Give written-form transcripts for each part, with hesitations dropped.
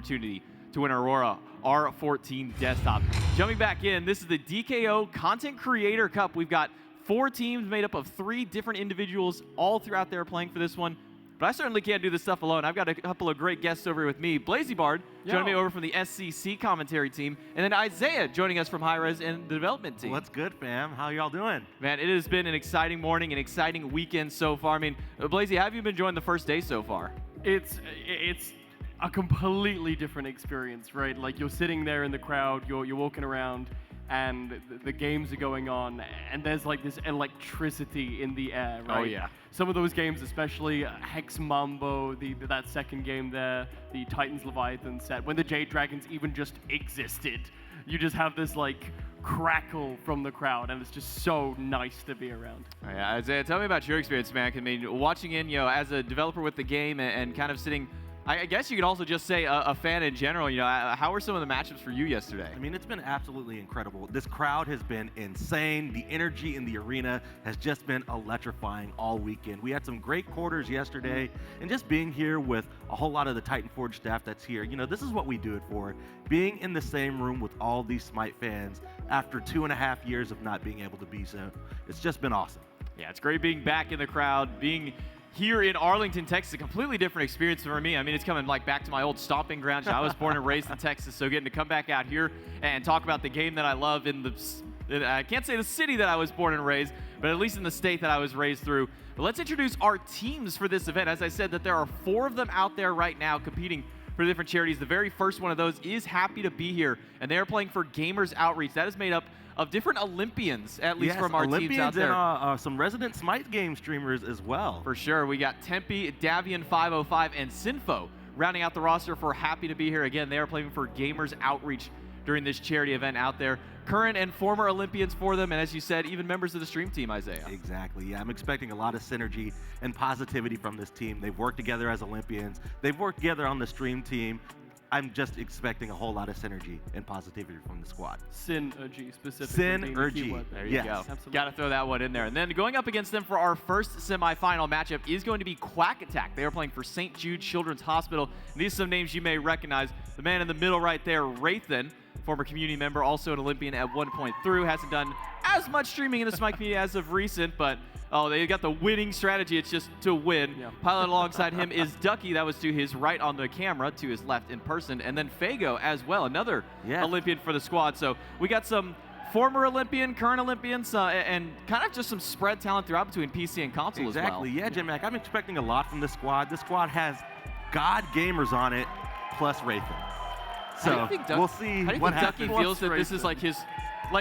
opportunity to win Aurora R14 desktop. Jumping back in, this is the DKO Content Creator Cup. We've got 4 teams made up of 3 different individuals all throughout there playing for this one. But I certainly can't do this stuff alone. I've got a couple of great guests over here with me. BlazyBard joining me over from the SCC commentary team, and then Isaiah joining us from Hi-Res and the development team. What's good, fam? How y'all doing? Man, it has been an exciting morning, an exciting weekend so far. I mean, Blazy, how have you been enjoying the first day so far? It's a completely different experience, right? Like, you're sitting there in the crowd, you're walking around, and the games are going on, and there's like this electricity in the air, right? Oh yeah. Some of those games, especially Hex Mambo, that second game there, the Titans Leviathan set, when the Jade Dragons even just existed, you just have this like crackle from the crowd, and it's just so nice to be around. Oh, yeah, Isaiah, tell me about your experience, man. I mean, watching in, as a developer with the game and kind of sitting, I guess you could also just say a fan in general, how were some of the matchups for you yesterday? I mean, it's been absolutely incredible. This crowd has been insane. The energy in the arena has just been electrifying all weekend. We had some great quarters yesterday, and just being here with a whole lot of the Titan Forge staff that's here, this is what we do it for. Being in the same room with all these SMITE fans after 2.5 years of not being able to be so, it's just been awesome. Yeah, it's great being back in the crowd, being here in Arlington, Texas, a completely different experience for me. I mean, it's coming like back to my old stomping grounds. I was born and raised in Texas, so getting to come back out here and talk about the game that I love I can't say the city that I was born and raised, but at least in the state that I was raised through. But let's introduce our teams for this event. As I said, that there are 4 of them out there right now competing for different charities. The very first one of those is happy to be here, and they are playing for Gamers Outreach. That is made up of different Olympians, at least from our Olympians teams out there. And some resident SMITE game streamers as well. For sure. We got Tempe, Davian 505, and Sinfo rounding out the roster for happy to be here. Again, they are playing for Gamers Outreach during this charity event out there. Current and former Olympians for them, and as you said, even members of the stream team, Isaiah. Exactly, yeah. I'm expecting a lot of synergy and positivity from this team. They've worked together as Olympians. They've worked together on the stream team. I'm just expecting a whole lot of synergy and positivity from the squad. Synergy, specifically. Synergy. There you go. Absolutely. Got to throw that one in there. And then going up against them for our first semifinal matchup is going to be Quack Attack. They are playing for St. Jude Children's Hospital. And these are some names you may recognize. The man in the middle right there, Rathan, former community member, also an Olympian at one point through. Hasn't done as much streaming in the SMITE community as of recent, but they got the winning strategy. It's just to win. Yeah. Pilot alongside him is Ducky. That was to his right on the camera, to his left in person. And then Fago as well, another Olympian for the squad. So we got some former Olympian, current Olympians, and kind of just some spread talent throughout between PC and console as well. Exactly, yeah, J-Mac. I'm expecting a lot from this squad. This squad has God gamers on it, plus Rathan. So we'll see what happens. Ducky feels that this is like his...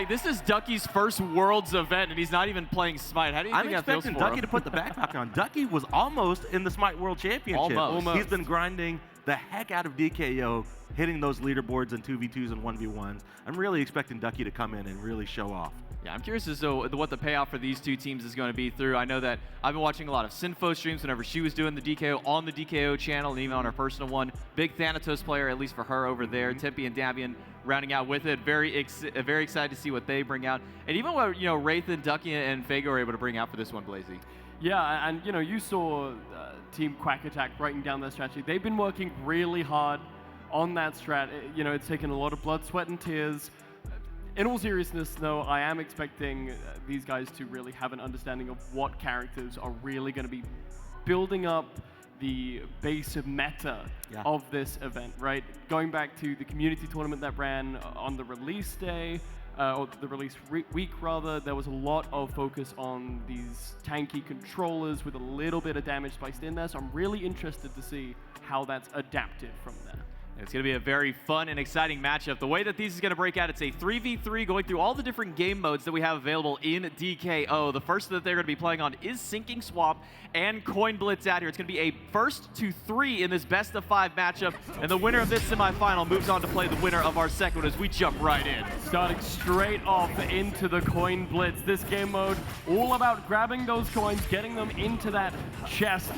this is Ducky's first Worlds event, and he's not even playing SMITE. How do you think that feels for him? I'm expecting Ducky to put the backpack on. Ducky was almost in the SMITE World Championship. Almost. He's been grinding the heck out of DKO, hitting those leaderboards in 2v2s and 1v1s. I'm really expecting Ducky to come in and really show off. Yeah, I'm curious as to what the payoff for these 2 teams is going to be through. I know that I've been watching a lot of Sinfo streams whenever she was doing the DKO on the DKO channel and even on her personal one. Big Thanatos player, at least for her over there. Tempe and Davian rounding out with it. Very excited to see what they bring out. And even what Rathan, Ducky, and Fago are able to bring out for this one, Blazy. Yeah, and you saw Team Quack Attack writing down their strategy. They've been working really hard on that strat. It's taken a lot of blood, sweat, and tears. In all seriousness, though, I am expecting these guys to really have an understanding of what characters are really going to be building up the base of meta of this event, right? Going back to the community tournament that ran on the release day, or the release week rather, there was a lot of focus on these tanky controllers with a little bit of damage spiced in there, so I'm really interested to see how that's adapted from there. It's going to be a very fun and exciting matchup. The way that these is going to break out, it's a 3v3 going through all the different game modes that we have available in DKO. The first that they're going to be playing on is Sinking Swap and Coin Blitz out here. It's going to be a 1st to 3 in this best of 5 matchup. And the winner of this semifinal moves on to play the winner of our second one as we jump right in. Starting straight off into the Coin Blitz. This game mode all about grabbing those coins, getting them into that chest.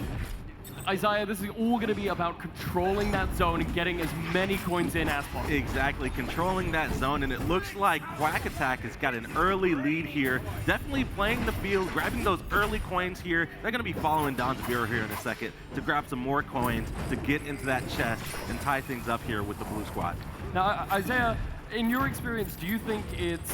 Isaiah, this is all going to be about controlling that zone and getting as many coins in as possible. Exactly, controlling that zone, and it looks like Quack Attack has got an early lead here. Definitely playing the field, grabbing those early coins here. They're going to be following Don's Bureau here in a second to grab some more coins to get into that chest and tie things up here with the blue squad. Now, Isaiah, in your experience, do you think it's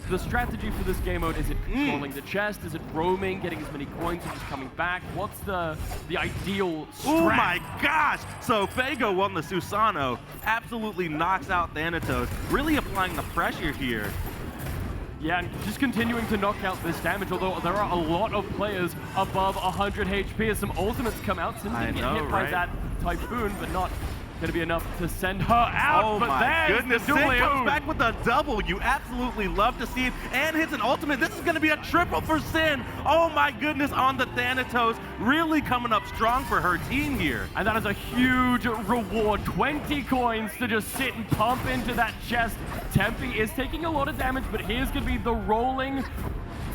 the strategy for this game mode? Is it controlling the chest? Is it roaming, getting as many coins and just coming back? What's the ideal strat? Oh my gosh! So Fago on the Susano absolutely knocks out Thanatos, really applying the pressure here. Yeah, and just continuing to knock out this damage, although there are a lot of players above 100 HP as some ultimates come out. Sin did get hit by that Typhoon, but not going to be enough to send her out. Oh but my goodness, Sin the comes back with a double. You absolutely love to see it, and hits an ultimate. This is going to be a triple for Sin. Oh my goodness, on the Thanatos, really coming up strong for her team here. And that is a huge reward, 20 coins to just sit and pump into that chest. Tempe is taking a lot of damage, but here's going to be the rolling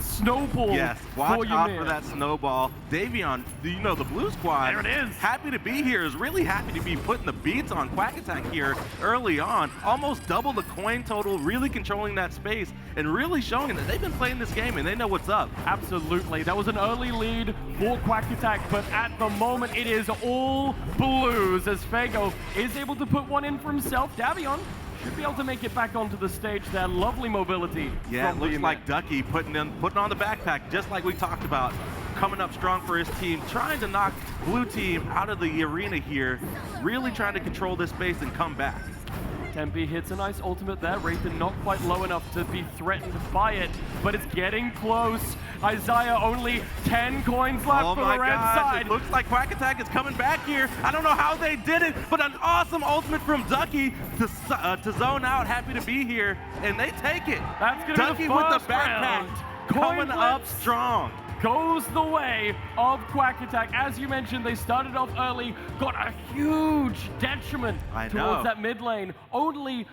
snowball. Yes, watch for out Ymir. for that snowball. Davion, you know, the blue squad, There it is. happy to be here, is really happy to be putting the beats on Quack Attack here early on. Almost double the coin total, really controlling that space and really showing that they've been playing this game and they know what's up. Absolutely. That was an early lead for Quack Attack, but at the moment it is all blues as Fago is able to put one in for himself. Davion should be able to make it back onto the stage there. Lovely mobility. Yeah, it from looks Ymir. like Ducky putting on the backpack, just like we talked about. Coming up strong for his team, trying to knock blue team out of the arena here, really trying to control this space and come back. Tempe hits a nice ultimate there. Wraithen not quite low enough to be threatened by it, but it's getting close. Isaiah only 10 coins left Oh for my the red gosh, side. it looks like Quack Attack is coming back here. I don't know how they did it, but an awesome ultimate from Ducky to zone out. Happy to be here, and they take it. That's gonna Ducky be the with the first backpack, round. coming Coin up flips. strong. Goes the way of Quack Attack. As you mentioned, they started off early, got a huge detriment I towards know. that mid lane. Only,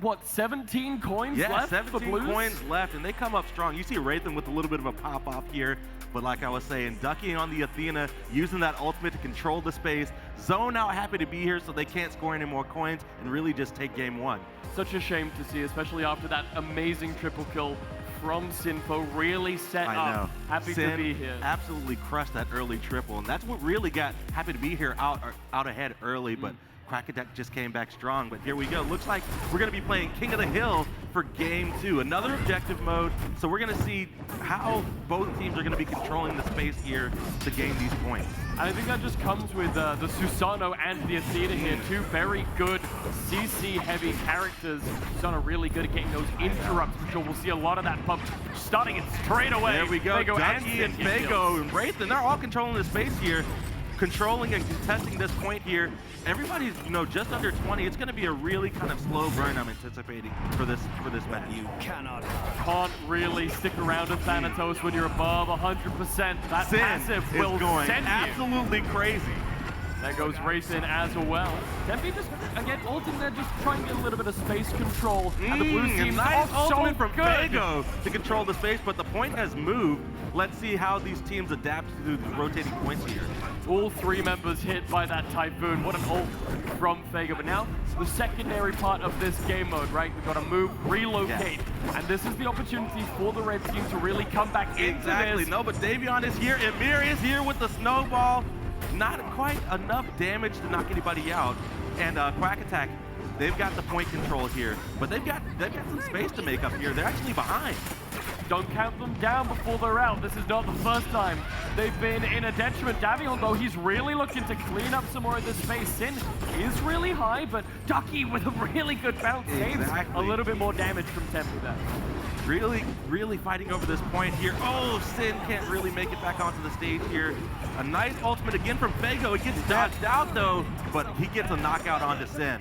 what, 17 coins Yeah, left 17 for Blues? coins left, and they come up strong. You see Wraithen with a little bit of a pop-off here, but like I was saying, Ducky on the Athena, using that ultimate to control the space. Zone out, happy to be here, so they can't score any more coins and really just take game one. Such a shame to see, especially after that amazing triple kill from Sinfo. Really set I know. up. Happy Sin to be here. absolutely crushed that early triple, and that's what really got happy to be here out ahead early, but Quack Attack just came back strong. But here we go. Looks like we're going to be playing King of the Hill for game 2. Another objective mode, so we're going to see how both teams are going to be controlling the space here to gain these points. And I think that just comes with the Susano and the Athena here, two very good CC-heavy characters. Susano really good at getting those interrupts, which we'll see a lot of that pump starting it straight away. There we go. Fago Ducky and Sin get Fago kills. and Wraithen, they're all controlling the space here, controlling and contesting this point here. Everybody's, you know, just under 20. It's going to be a really kind of slow burn, I'm anticipating, for this match. Can't really stick around with Thanatos when you're above 100%. That Sin passive is will going send you. absolutely crazy. There goes Wraithen as well. Tempe just, again, ulting there, just trying to get a little bit of space control. And the blue A team's nice off so ultimate from good. Fago to control the space, but the point has moved. Let's see how these teams adapt to the rotating points here. All three members hit by that Typhoon. What an ult from Fago. But now, the secondary part of this game mode, right? We've got to move, relocate. Yes. And this is the opportunity for the red team to really come back into Exactly. this. No, but Davion is here. Ymir is here with the snowball. Not quite enough damage to knock anybody out. And Quack Attack, they've got the point control here, but they've got some space to make up here. They're actually behind. Don't count them down before they're out. This is not the first time they've been in a detriment. Davion, though, he's really looking to clean up some more of this space. Sin is really high, but Ducky with a really good bounce saves a little bit more damage from Tempe there. Really fighting over this point here. Oh, Sin can't really make it back onto the stage here. A nice ultimate again from Fago. It gets dodged out, though, but he gets a knockout onto Sin.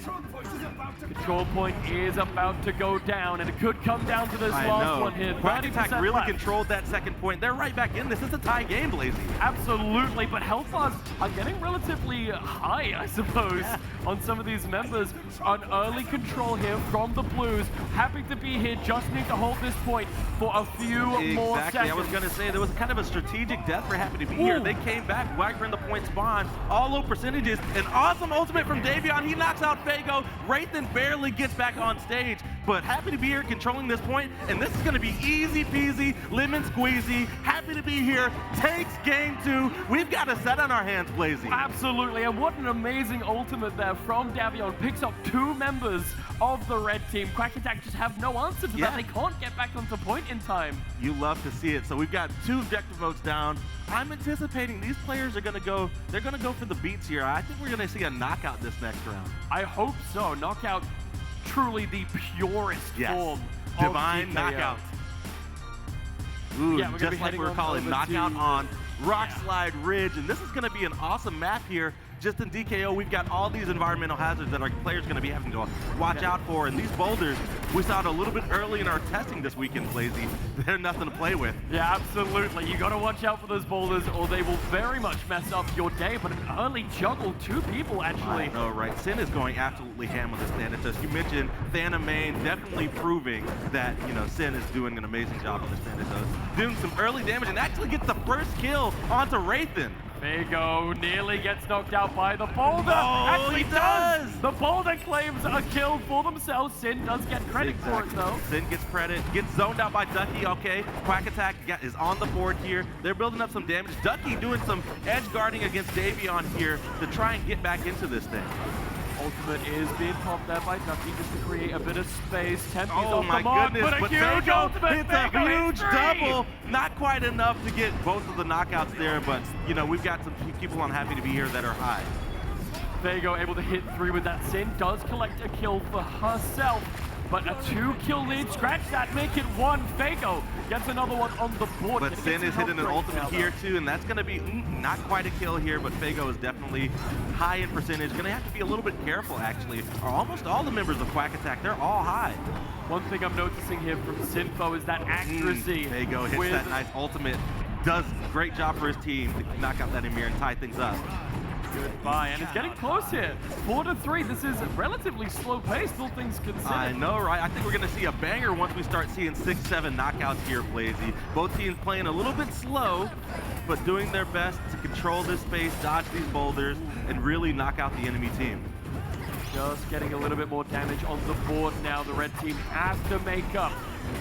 Control point is about to go down, and it could come down to this I last know. one here. Quack 30% Quack really left. controlled that second point. They're right back in this. It's a tie game, Blazy. Absolutely, but health bars are getting relatively high, I suppose, on some of these members. An early control here from the Blues. Happy to be here, just need to hold this point for a few more seconds. Exactly, I was going to say, there was kind of a strategic death for Happy to be here. They came back, Wagner in the point spawn, all low percentages. An awesome ultimate from Davion. He knocks out Fago. Wraithen barely gets back on stage, but Happy to be here controlling this point, and this is going to be easy peasy, lemon squeezy. Happy to be here takes game 2. We've got a set on our hands, Blazy. Absolutely, and what an amazing ultimate there from Davion. Picks up 2 members of the red team. Quack Attack just have no answer to that. They can't get back onto point in time. You love to see it. So we've got 2 objective votes down. I'm anticipating these players are going to go, they're going to go for the beats here. I think we're going to see a knockout this next round. I hope so. Knockout, truly the purest form Divine of DKO. knockout. Ooh, Yeah, just like we were calling knockout on Rock Slide Ridge. And this is going to be an awesome map here. Just in DKO, we've got all these environmental hazards that our players are going to be having to watch out for. And these boulders, we saw it a little bit early in our testing this weekend, Blazy. They're nothing to play with. Yeah, absolutely. You got to watch out for those boulders or they will very much mess up your day. But an early juggle, 2 people actually. I know, right? Sin is going absolutely ham with this Thanatos. You mentioned Thana main, definitely proving that, you know, Sin is doing an amazing job on this Thanatos. Doing some early damage and actually gets the first kill onto Wraithen. Fago nearly gets knocked out by the boulder. Oh, Actually he does! The boulder claims a kill for themselves. Sin does get credit for it though. Sin gets credit, gets zoned out by Ducky. Okay, Quack Attack is on the board here. They're building up some damage. Ducky doing some edge guarding against Davion here to try and get back into this thing. Ultimate is being popped there by Ducky just to create a bit of space. Tempe's Oh off my the mark, goodness, but a but huge Fago ultimate. hits a Fago huge hits 3. double. Not quite enough to get both of the knockouts there, but you know, we've got some people on Happy to be here that are high. Fago able to hit 3 with that. Sin does collect a kill for herself, but a 2-kill lead. Scratch that, make it 1. Fago gets another one on the board. But Sin is hitting an ultimate here too, and that's going to be not quite a kill here, but Fago is definitely high in percentage. Going to have to be a little bit careful, actually. Almost all the members of Quack Attack, they're all high. One thing I'm noticing here from Sinfo is that accuracy. Fago hits that nice ultimate. Does a great job for his team to knock out that Emir and tie things up. Goodbye, and it's getting close here. 4-3. This is relatively slow pace, all things considered. I know, right? I think we're going to see a banger once we start seeing 6-7 knockouts here, Blazy. Both teams playing a little bit slow, but doing their best to control this space, dodge these boulders, and really knock out the enemy team. Just getting a little bit more damage on the board now. The red team has to make up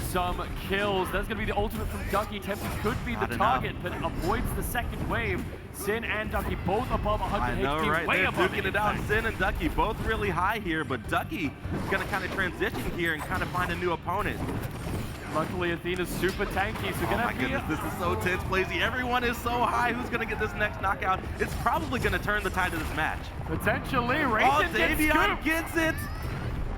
some kills. That's going to be the ultimate from Ducky. Tempe could be the target, but avoids the second wave. Sin and Ducky both above 100 I know, HP, right? way They're above duking it out. Sin and Ducky both really high here, but Ducky is going to kind of transition here and kind of find a new opponent. Luckily, Athena's super tanky, so gonna my goodness, this is so tense, Blazy. Everyone is so high. Who's going to get this next knockout? It's probably going to turn the tide of this match. Potentially, Wraithen Davion gets it.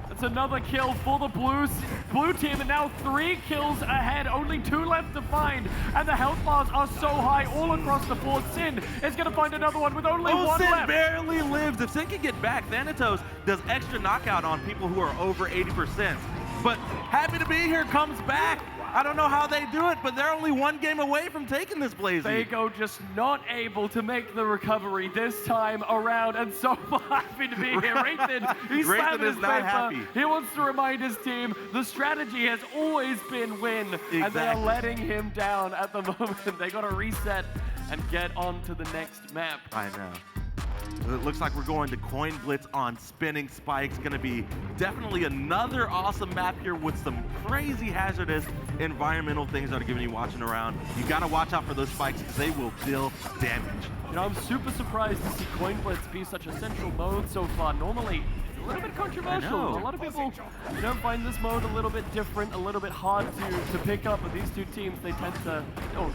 That's another kill for the blue team, and now 3 kills ahead, only 2 left to find, and the health bars are so high all across the board. Sin is going to find another one with only 1 Sin left. barely lives. If Sin can get back, Thanatos does extra knockout on people who are over 80%. But Happy to be here comes back. I don't know how they do it, but they're only 1 game away from taking this, Blazy. Fago just not able to make the recovery this time around, and so happy to be here. Wraithen, he's slamming his paper. Happy. He wants to remind his team the strategy has always been win, and they are letting him down at the moment. They got to reset and get on to the next map. I know. It looks like we're going to Coin Blitz on Spinning Spikes. Going to be definitely another awesome map here with some crazy hazardous environmental things that are giving you watching around. You got to watch out for those spikes because they will deal damage. You know, I'm super surprised to see Coin Blitz be such a central mode so far. Normally, it's a little bit controversial. A lot of people find this mode a little bit different, a little bit hard to pick up, but these two teams, they tend to,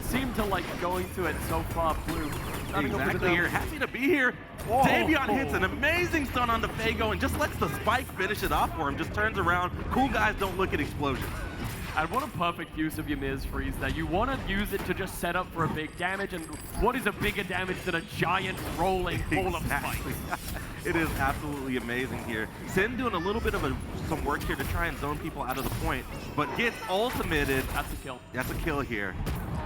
seem to like going to it so far. Blue. Exactly, you're happy to be here. Whoa. Davion hits an amazing stun on the Fago and just lets the spike finish it off for him. Just turns around. Cool guys don't look at explosions. And what a perfect use of Ymir's freeze there. You want to use it to just set up for a big damage, and what is a bigger damage than a giant rolling ball of spikes? It is absolutely amazing here. Sin doing a little bit of some work here to try and zone people out of the point, but gets ultimated. That's a kill. That's a kill here.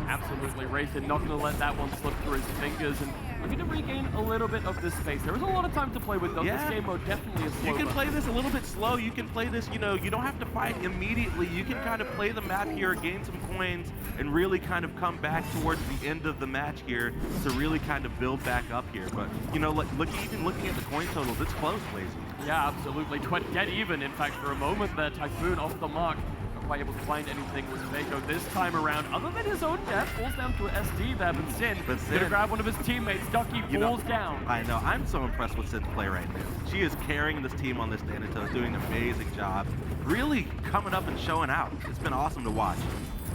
Absolutely, Raythan not going to let that one slip through his fingers, and looking to regain a little bit of this space. There is a lot of time to play with, though. Yeah. This game mode definitely is slow. You can play this a little bit slow. You can play this, you know, you don't have to fight immediately. You can kind of play the map here, gain some coins, and really kind of come back towards the end of the match here to really kind of build back up here. But, you know, even looking at the coin totals, it's close, Blazy. Yeah, absolutely. Dead even, in fact, for a moment there. Typhoon off the mark. Not quite able to find anything with Fago this time around. Other than his own death, falls down to an SD there, but Sin gonna grab one of his teammates. Ducky falls down. I know. I'm so impressed with Sin's play right now. She is carrying this team on this Thanatos, doing an amazing job. Really coming up and showing out. It's been awesome to watch.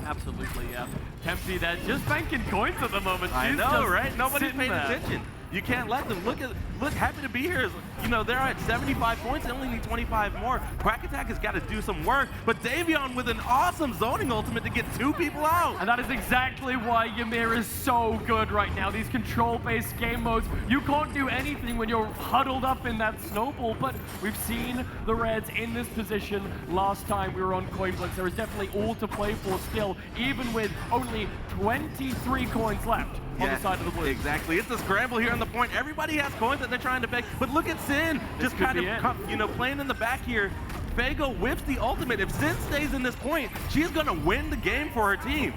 Absolutely, yeah. Tempy there, just banking coins at the moment. I She's know, just right? Nobody's sitting paying there. attention. You can't let them. Look, Happy to Be Here is, you know, they're at 75 points. They only need 25 more. Quack Attack has got to do some work, but Davion with an awesome zoning ultimate to get 2 people out. And that is exactly why Ymir is so good right now. These control-based game modes, you can't do anything when you're huddled up in that snowball, but we've seen the Reds in this position last time we were on Coin Blitz. There is definitely all to play for still, even with only 23 coins left on the side of the Blues. Exactly. It's a scramble here on the point. Everybody has coins that they're trying to beg, but look at Sin just kind of, you know, playing in the back here. Fago whips the ultimate. If Sin stays in this point, she's going to win the game for her team.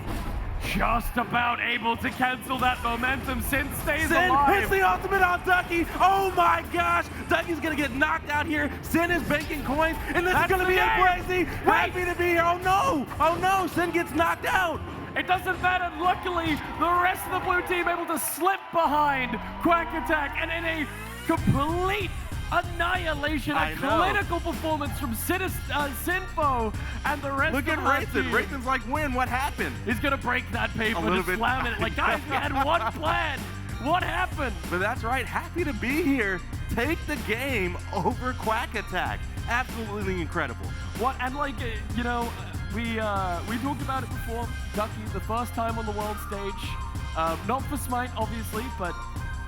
Just about able to cancel that momentum. Sin stays Sin alive. hits the ultimate on Ducky. Oh my gosh. Ducky's going to get knocked out here. Sin is banking coins, and this is going to be crazy. Happy to be here. Oh no. Oh no. Sin gets knocked out. It doesn't matter. Luckily, the rest of the blue team able to slip behind Quack Attack, and in a complete annihilation, a clinical performance from Sinfo and the rest Look of at the Raythan. Raythan's like, win. What happened? He's going to break that paper and slam it. Like, guys, we had one plan. What happened? But that's right. Happy to be here. Take the game over Quack Attack. Absolutely incredible. What? And like, you know, we talked about it before. Ducky, the first time on the world stage. Not for Smite, obviously, but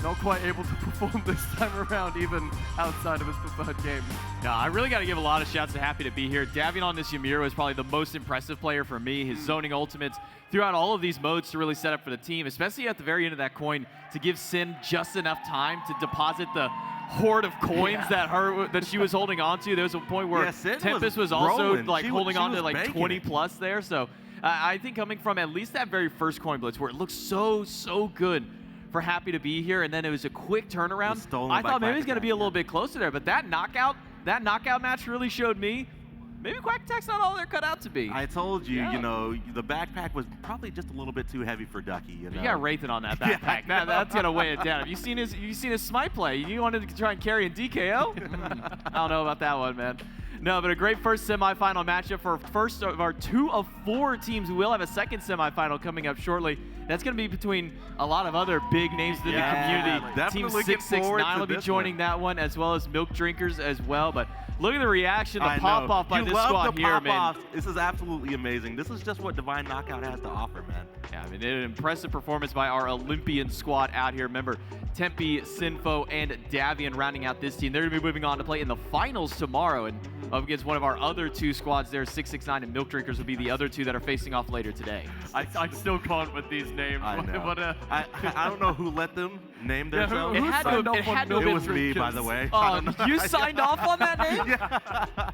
not quite able to perform this time around, even outside of his preferred game. No, I really got to give a lot of shouts to Happy to be here. Davion on this Ymir was probably the most impressive player for me. His zoning ultimates throughout all of these modes to really set up for the team, especially at the very end of that coin to give Sin just enough time to deposit the horde of coins that she was holding on to. There was a point where Tempest was also like holding on to like 20 plus there. So I think coming from at least that very first coin blitz where it looked so good for Happy to be here, and then it was a quick turnaround. I thought maybe it was going to be a little bit closer there, but that knockout match really showed me maybe Quack Attack's not all they're cut out to be. I told you, you know, the backpack was probably just a little bit too heavy for Ducky. You know? You got Raythan on that backpack. That's gonna weigh it down. Have you seen his Smite play? You wanted to try and carry in DKO? I don't know about that one, man. No, but a great first semifinal matchup for first of our 2 of 4 teams. We will have a second semifinal coming up shortly. That's going to be between a lot of other big names in the community. Team 669 will be joining that one, as well as Milk Drinkers as well. But look at the reaction, the pop-off by this squad here, man. This is absolutely amazing. This is just what Divine Knockout has to offer, man. Yeah, I mean, an impressive performance by our Olympian squad out here. Remember, Tempe, Sinfo, and Davion rounding out this team. They're going to be moving on to play in the finals tomorrow, and up against one of our other 2 squads there, 669 and Milk Drinkers will be the other 2 that are facing off later today. I still can't with these names. I know. I don't know who let them name themselves. It was me, by the way. Oh, you signed off on that name? Yeah.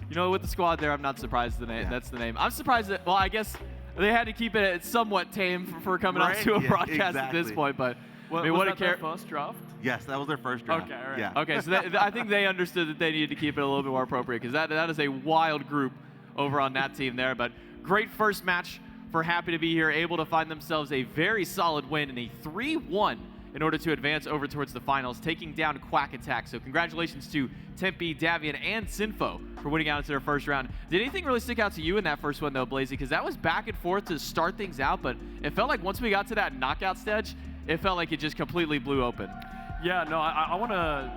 You know, with the squad there, I'm not surprised that's the name. I'm surprised that, well, I guess they had to keep it somewhat tame for coming out to a broadcast at this point, but I mean, was that their first draft? Yes, that was their first draft. Okay, all right. Yeah. Okay, so I think they understood that they needed to keep it a little bit more appropriate, because that is a wild group over on that team there. But great first match for Happy to be here, able to find themselves a very solid win in a 3-1 in order to advance over towards the finals, taking down Quack Attack. So congratulations to Tempe, Davion, and Sinfo for winning out into their first round. Did anything really stick out to you in that first one, though, Blazy? Because that was back and forth to start things out, but it felt like once we got to that knockout stage, it felt like it just completely blew open. Yeah, no, I want to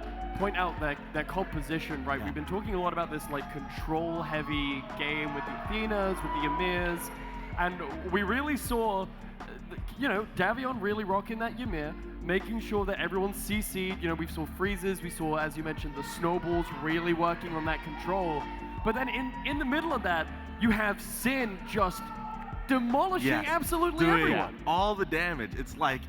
point out their composition, right? We've been talking a lot about this like control-heavy game with the Athenas, with the Emirs, and we really saw, you know, Davion really rocking that Ymir, making sure that everyone's CC'd. You know, we saw freezes, we saw, as you mentioned, the snowballs really working on that control. But then in the middle of that, you have Sin just demolishing absolutely everyone. All the damage. It's like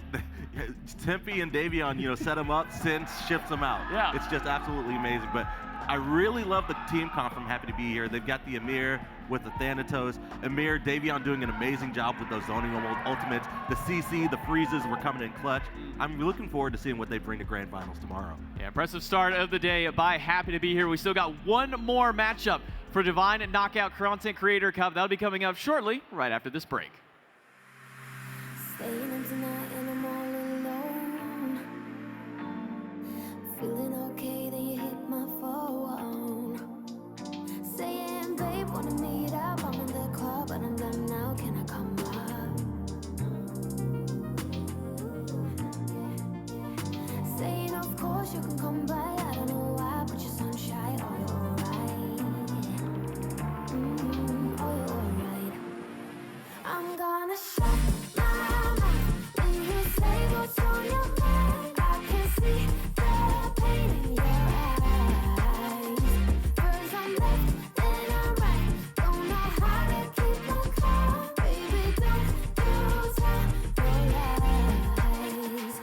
Tempe and Davion, you know, set him up, Sin shifts him out. Yeah. It's just absolutely amazing. But I really love the team comp. I'm happy to be here. They've got the Emir with the Thanatos. Emir, Davion doing an amazing job with those zoning ultimates. The CC, the freezes were coming in clutch. I'm looking forward to seeing what they bring to Grand Finals tomorrow. Yeah, impressive start of the day by Happy to be here. We still got one more matchup for Divine Knockout Content Creator Cup. That'll be coming up shortly, right after this break. Staying in tonight and I'm all alone. Feeling okay, then you hit my phone. Saying, babe, wanna meet up. I'm in the club, but I'm done now. Can I come up? Saying, of course you can come by. I don't know why, but you're sunshine. Oh, you're alright. Oh, you're alright. I'm gonna shut my mouth when you say what's on your mind. I can see the pain in your eyes. First I'm left, then I'm right. Don't know how to keep my calm. Baby, don't you tell your lies.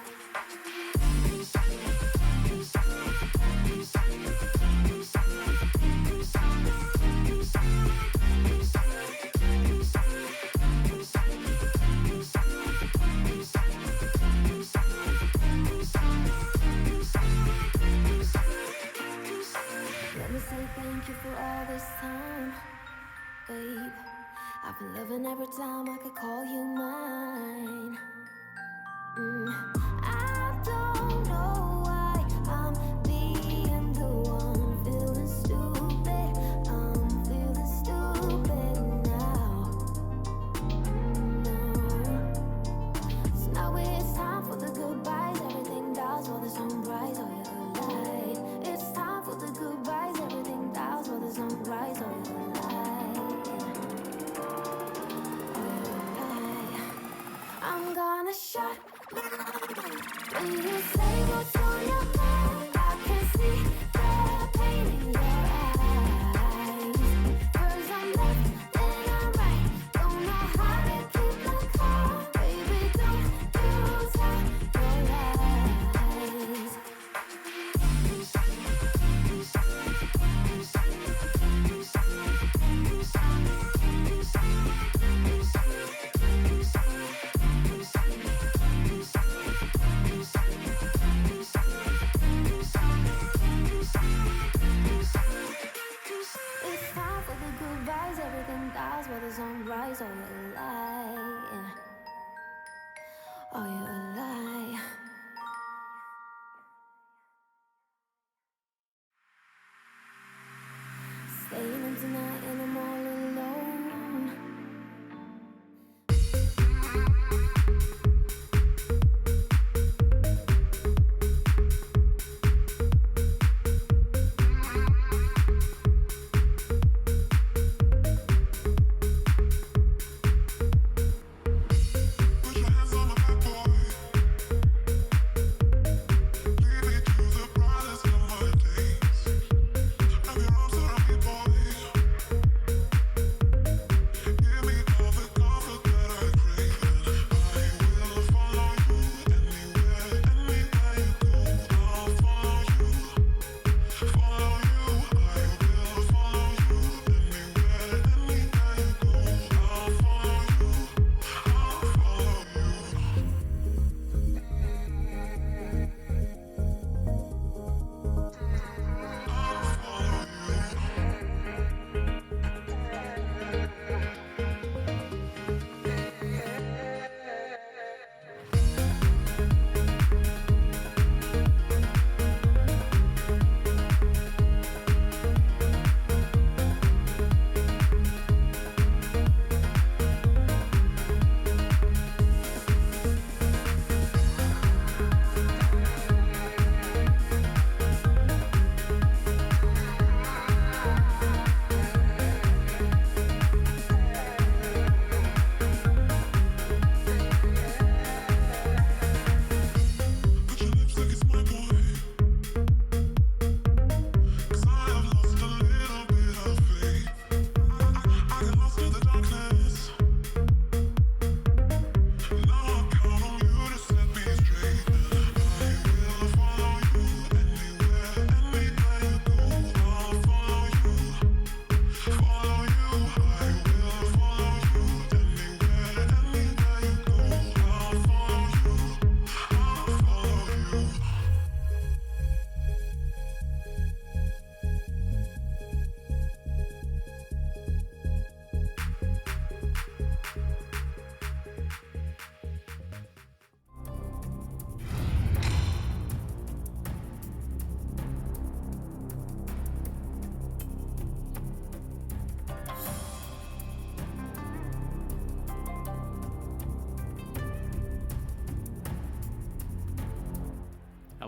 Let me say thank you for all this time, babe. I've been loving every time I could call you mine. I don't know why I'm being the one feeling stupid. I'm feeling stupid now. So now it's time for the goodbyes. Everything dies while the sunrise. Oh, you're alive. It's time for the goodbyes. Everything dies while the sunrise. Oh, you're alive. Oh, you're alive. I'm gonna shut my mouth when you say what's on your mind. I can see the pain in your eyes. First I'm left, then I'm right. Don't know how to keep my calm. Baby, don't you tell your lies. It's time for the goodbyes. Everything dies while the sunrise. Oh, you're alive. Oh, you're alive. Staying in tonight and I'm all alone. Put your hands on my back, boy. Lead me to the brightest of my days. Wrap your arms around me, boy.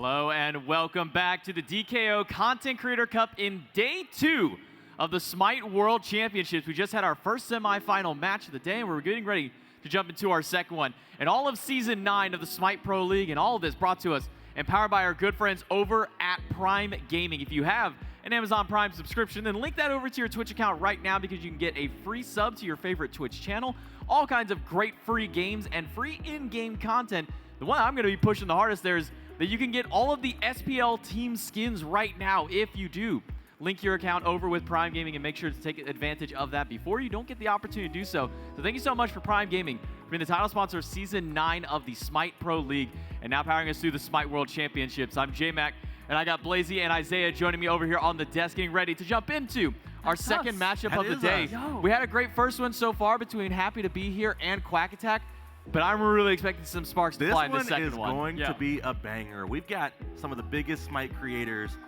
Hello and welcome back to the DKO Content Creator Cup in day 2 of the SMITE World Championships. We just had our first semifinal match of the day and we're getting ready to jump into our second one. And all of Season 9 of the SMITE Pro League and all of this brought to us and powered by our good friends over at Prime Gaming. If you have an Amazon Prime subscription, then link that over to your Twitch account right now because you can get a free sub to your favorite Twitch channel, all kinds of great free games and free in-game content. The one I'm going to be pushing the hardest there is that you can get all of the SPL team skins right now if you do link your account over with Prime Gaming, and make sure to take advantage of that before you don't get the opportunity to do so. So thank you so much for Prime Gaming for being the title sponsor of Season 9 of the SMITE Pro League and now powering us through the SMITE World Championships. I'm J-Mac, and I got Blazy and Isaiah joining me over here on the desk, getting ready to jump into our second matchup of the day. We had a great first one so far between Happy to Be Here and Quack Attack, but I'm really expecting some sparks to fly in this second one. This one is going to be a banger. We've got some of the biggest SMITE creators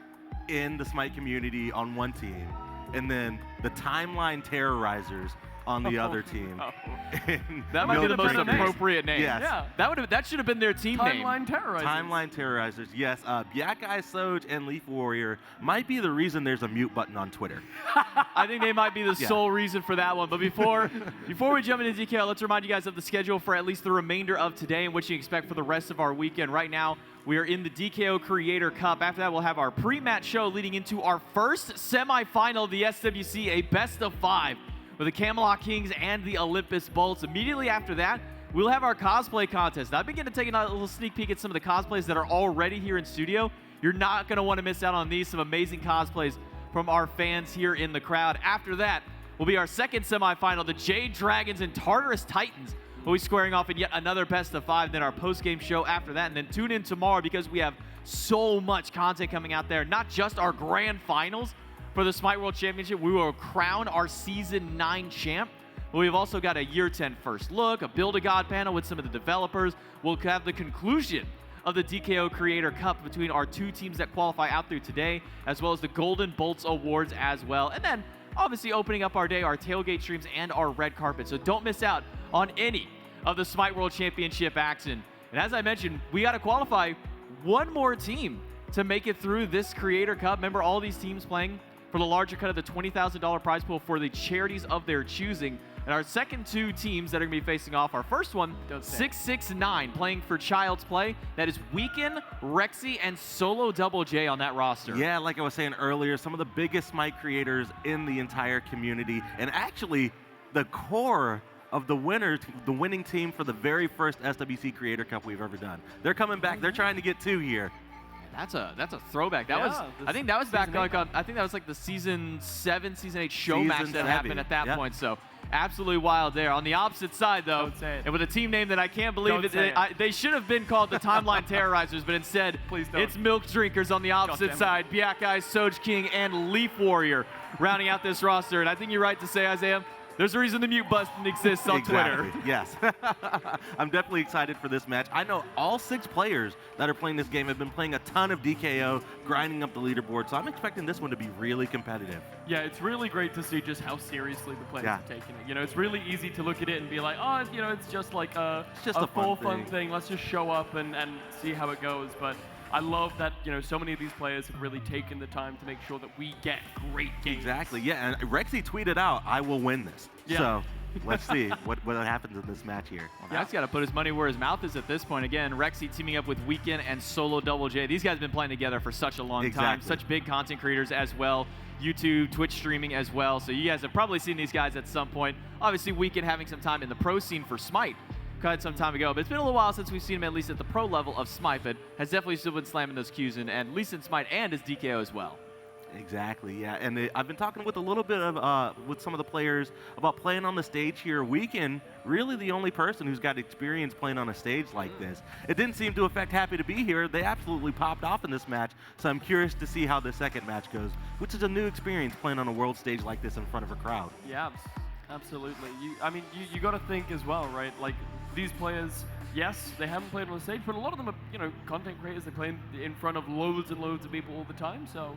in the SMITE community on one team, and then the Timeline Terrorizers on the other team. That might be the most appropriate name. Yes. Yeah. That should have been their team name. Timeline Terrorizers. Timeline Terrorizers, yes. Yakai, Soj, and Leaf Warrior might be the reason there's a mute button on Twitter. I think they might be the sole reason for that one. But before we jump into DKO, let's remind you guys of the schedule for at least the remainder of today and what you expect for the rest of our weekend. Right now, we are in the DKO Creator Cup. After that, we'll have our pre-match show leading into our first semifinal of the SWC, a best-of-5 with the Camelot Kings and the Olympus Bolts. Immediately after that, we'll have our cosplay contest. Now, I've been getting to take a little sneak peek at some of the cosplays that are already here in studio. You're not going to want to miss out on these, some amazing cosplays from our fans here in the crowd. After that will be our second semifinal, the Jade Dragons and Tartarus Titans. We'll be squaring off in yet another best-of-5, then our post-game show after that, and then tune in tomorrow because we have so much content coming out there, not just our grand finals for the SMITE World Championship. We will crown our Season 9 champ. But we've also got a Year 10 first look, a Build-A-God panel with some of the developers. We'll have the conclusion of the DKO Creator Cup between our two teams that qualify out through today, as well as the Golden Bolts Awards as well. And then, obviously, opening up our day, our tailgate streams and our red carpet. So don't miss out on any of the SMITE World Championship action. And as I mentioned, we got to qualify one more team to make it through this Creator Cup. Remember, all these teams playing for the larger cut of the $20,000 prize pool for the charities of their choosing. And our second two teams that are going to be facing off, our first one, 669, playing for Child's Play. That is Weekend, Rexy, and Solo Double J on that roster. Yeah, like I was saying earlier, some of the biggest SMITE creators in the entire community, and actually the core of the winning team for the very first SWC Creator Cup we've ever done. They're coming back. They're trying to get 2 here. That's a throwback. That was, I think that was back like I think that was like the Season 7, Season 8 show match that happened at that point. So absolutely wild there. On the opposite side, though, and with a team name that I can't believe they should have been called the Timeline Terrorizers, but instead it's Milk Drinkers on the opposite side. Biakai, Soj King, and Leaf Warrior rounding out this roster. And I think you're right to say, Isaiah, there's a reason the mute button exists on Twitter. Yes. I'm definitely excited for this match. I know all 6 players that are playing this game have been playing a ton of DKO, grinding up the leaderboard, so I'm expecting this one to be really competitive. Yeah, it's really great to see just how seriously the players are taking it. You know, it's really easy to look at it and be like, oh, you know, it's just like a fun thing. Let's just show up and see how it goes. But I love that, you know, so many of these players have really taken the time to make sure that we get great games. Exactly, yeah, and Rexy tweeted out, I will win this. Yeah. So let's see what happens in this match here. Well, that's got to put his money where his mouth is at this point. Again, Rexy teaming up with Weekend and Solo Double J. These guys have been playing together for such a long time. Such big content creators as well. YouTube, Twitch streaming as well. So you guys have probably seen these guys at some point. Obviously, Weekend having some time in the pro scene for SMITE quite some time ago, but it's been a little while since we've seen him at least at the pro level of SMITE, but has definitely still been slamming those Qs and at least in SMITE and as DKO as well. Exactly, yeah, and I've been talking with a little bit of with some of the players about playing on the stage here. Weekend, really the only person who's got experience playing on a stage like this. It didn't seem to affect Happy to Be Here. They absolutely popped off in this match, so I'm curious to see how the second match goes, which is a new experience playing on a world stage like this in front of a crowd. Yeah, absolutely. You got to think as well, right? Like, these players, yes, they haven't played on the stage, but a lot of them are, you know, content creators. They play in front of loads and loads of people all the time, so